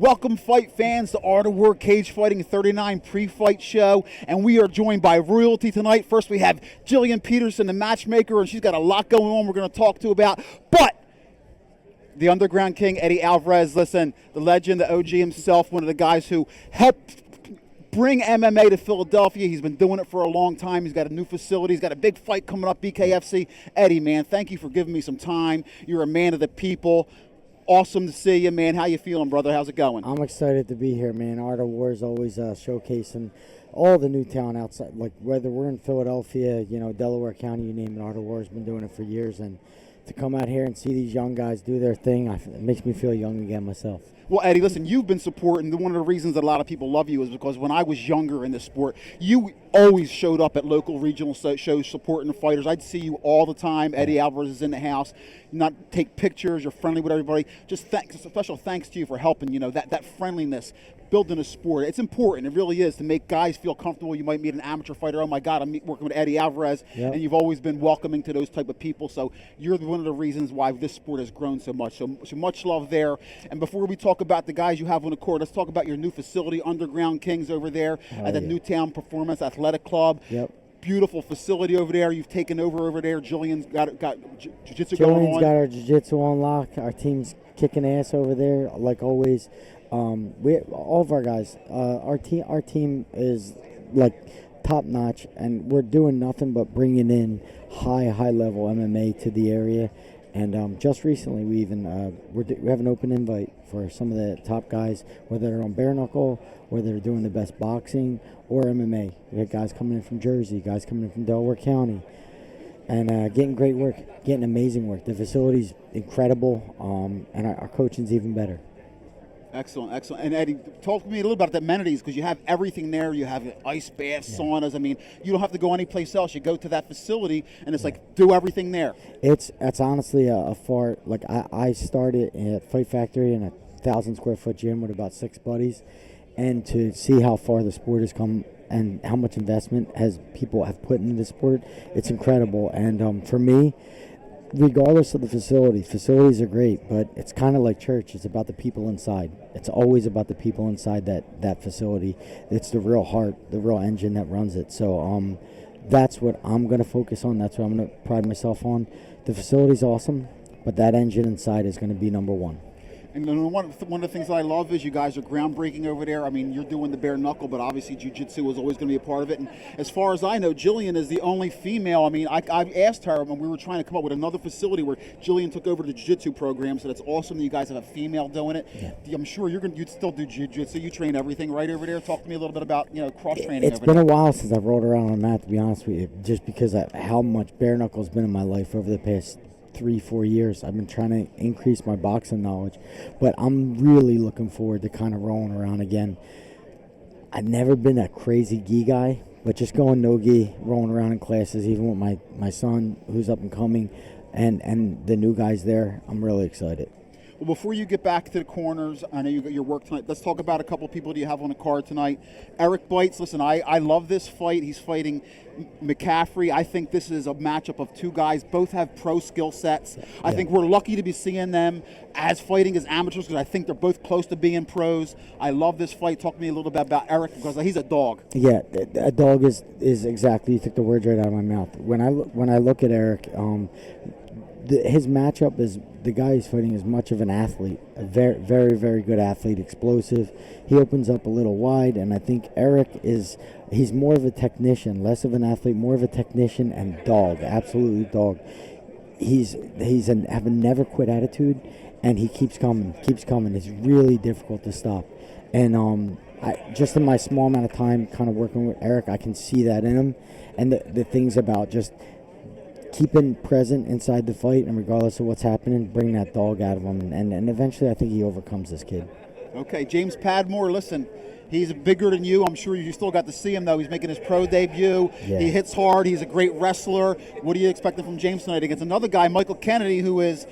Welcome, fight fans, to Art of War Cage Fighting 39 pre-fight show, and we are joined by royalty tonight. First, we have Jillian Peterson, the matchmaker, and she's got a lot going on we're going to talk to about. But the Underground King, Eddie Alvarez, listen, the legend, the OG himself, one of the guys who helped bring MMA to Philadelphia. He's been doing it for a long time. He's got a new facility. He's got a big fight coming up, BKFC. Eddie, man, thank you for giving me some time. You're a man of the people. Awesome to see you, man. How you feeling, brother? How's it going? I'm excited to be here, man. Art of War is always showcasing all the new talent outside. Like whether we're in Philadelphia, Delaware County, you name it, Art of War has been doing it for years. And to come out here and see these young guys do their thing, it makes me feel young again myself. Well, Eddie, listen, you've been supporting. One of the reasons that a lot of people love you is because when I was younger in the sport, you always showed up at local regional shows supporting the fighters. I'd see you all the time. Eddie Alvarez is in the house. Not take pictures. You're friendly with everybody. Just special thanks to you for helping, that friendliness, building a sport. It's important. It really is to make guys feel comfortable. You might meet an amateur fighter. Oh, my God, I'm working with Eddie Alvarez. Yep. And you've always been welcoming to those type of people. So you're one of the reasons why this sport has grown so much. So much love there. And before we talk about the guys you have on the court, let's talk about your new facility, Underground Kings, over there at the Newtown Performance Athletic Club. Yep. Beautiful facility over there. You've taken over there. Jillian's got jiu-jitsu going on. Jillian's got our jiu-jitsu on lock. Our team's kicking ass over there, like always. All of our guys, our team is like top notch, and we're doing nothing but bringing in high level MMA to the area. And just recently, we even we have an open invite for some of the top guys, whether they're on bare knuckle, whether they're doing the best boxing or MMA. We have guys coming in from Jersey, guys coming in from Delaware County, and getting great work, getting amazing work. The facility's incredible, and our coaching's even better. Excellent, excellent. And Eddie, talk to me a little about the amenities, because you have everything there. You have ice baths, saunas. I mean, you don't have to go anyplace else. You go to that facility, and it's like, do everything there. It's honestly a far, like I started at Fight Factory in a 1,000 square foot gym with about 6 buddies, and to see how far the sport has come and how much investment people have put into the sport, it's incredible. And for me, regardless of the facilities are great, but it's kind of like church. It's about the people inside. It's always about the people inside that facility. It's the real heart, the real engine that runs it. So that's what I'm going to focus on. That's what I'm going to pride myself on. The facility's awesome, but that engine inside is going to be number one. And one of the things that I love is you guys are groundbreaking over there. I mean, you're doing the bare knuckle, but obviously jiu-jitsu is always going to be a part of it. And as far as I know, Jillian is the only female. I mean, I asked her when we were trying to come up with another facility where Jillian took over the jiu-jitsu program, so that's awesome that you guys have a female doing it. Yeah. I'm sure you'd still do jiu-jitsu. You train everything right over there. Talk to me a little bit about cross-training. It's been a while since I've rolled around on a mat, to be honest with you, just because of how much bare knuckle's been in my life over the past 3-4 years. I've been trying to increase my boxing knowledge, but I'm really looking forward to kind of rolling around again. I've never been a crazy gi guy, but just going no gi, rolling around in classes, even with my son who's up and coming, and the new guys there, I'm really excited. Well, before you get back to the corners, I know you got your work tonight. Let's talk about a couple of people that you have on the card tonight. Eric Bites, listen, I love this fight. He's fighting McCaffrey. I think this is a matchup of two guys. Both have pro skill sets. I think we're lucky to be seeing them as fighting as amateurs, because I think they're both close to being pros. I love this fight. Talk to me a little bit about Eric, because he's a dog. Yeah, a dog is exactly, you took the words right out of my mouth. When I look at Eric, his matchup is the guy he's fighting is much of an athlete, a very, very, very good athlete, explosive. He opens up a little wide, and I think Eric he's more of a technician, less of an athlete, more of a technician and dog, absolutely dog. He's have a never quit attitude, and he keeps coming. It's really difficult to stop. And just in my small amount of time kind of working with Eric, I can see that in him, and the things about just keeping present inside the fight, and regardless of what's happening, bring that dog out of him, and eventually I think he overcomes this kid. Okay, James Padmore, listen, he's bigger than you. I'm sure you still got to see him, though. He's making his pro debut. Yeah. He hits hard. He's a great wrestler. What are you expecting from James tonight against another guy, Michael Kennedy, who is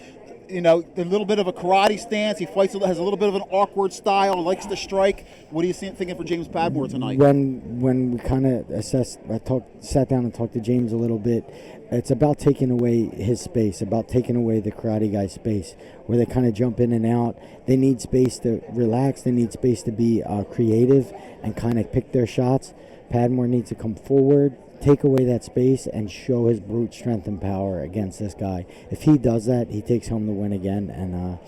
you know, a little bit of a karate stance. He fights, has a little bit of an awkward style, likes to strike. What are you thinking for James Padmore tonight? When we kind of assessed, sat down and talked to James a little bit. It's about taking away his space, about taking away the karate guy's space, where they kind of jump in and out. They need space to relax. They need space to be creative and kind of pick their shots. Padmore needs to come forward, take away that space, and show his brute strength and power against this guy. If he does that, he takes home the win again. And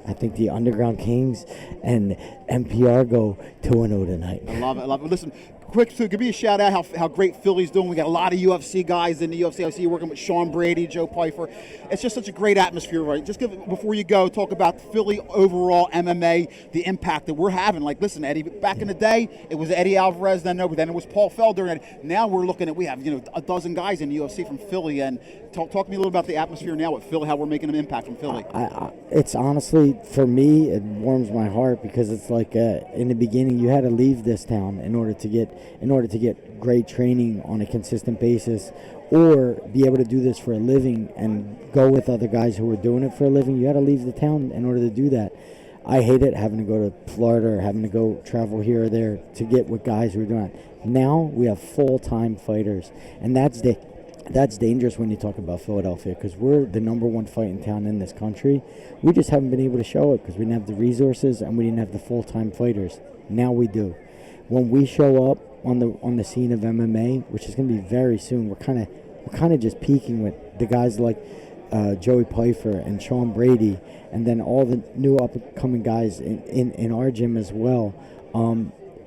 I think the Underground Kings and MPR go 2-0 tonight. I love it. I love it. Listen, quick, so give me a shout out how great Philly's doing. We got a lot of UFC guys in the UFC. I see you working with Sean Brady, Joe Pfeiffer. It's just such a great atmosphere, right? Just before you go, talk about Philly overall MMA, the impact that we're having. Like, listen, Eddie, back in the day, it was Eddie Alvarez, then it was Paul Felder, and now we're looking at, we have, a dozen guys in the UFC from Philly. And talk to me a little about the atmosphere now at Philly, how we're making an impact from Philly. It's honestly, for me, it warms my heart, because it's like in the beginning, you had to leave this town in order to get great training on a consistent basis, or be able to do this for a living and go with other guys who were doing it for a living. You had to leave the town in order to do that. I hate it, having to go to Florida or having to go travel here or there to get with guys who are doing it. Now we have full-time fighters, and that's dangerous when you talk about Philadelphia, because we're the number one fighting town in this country. We just haven't been able to show it because we didn't have the resources and we didn't have the full-time fighters. Now we do. When we show up on the scene of MMA, which is going to be very soon, we're kind of just peaking with the guys like Joey Pfeiffer and Sean Brady, and then all the new up-and-coming guys in our gym as well.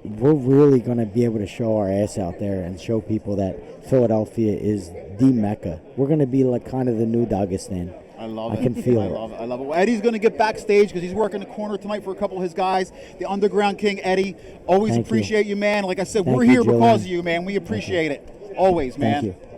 We're really going to be able to show our ass out there and show people that Philadelphia is the Mecca. We're going to be like kind of the new Dagestan. I love it. I can feel it. I love it. Well, Eddie's going to get backstage because he's working the corner tonight for a couple of his guys. The Underground King, Eddie. Always appreciate you, man. Like I said, we're here because of you, man. We appreciate it. Always, man. Thank you.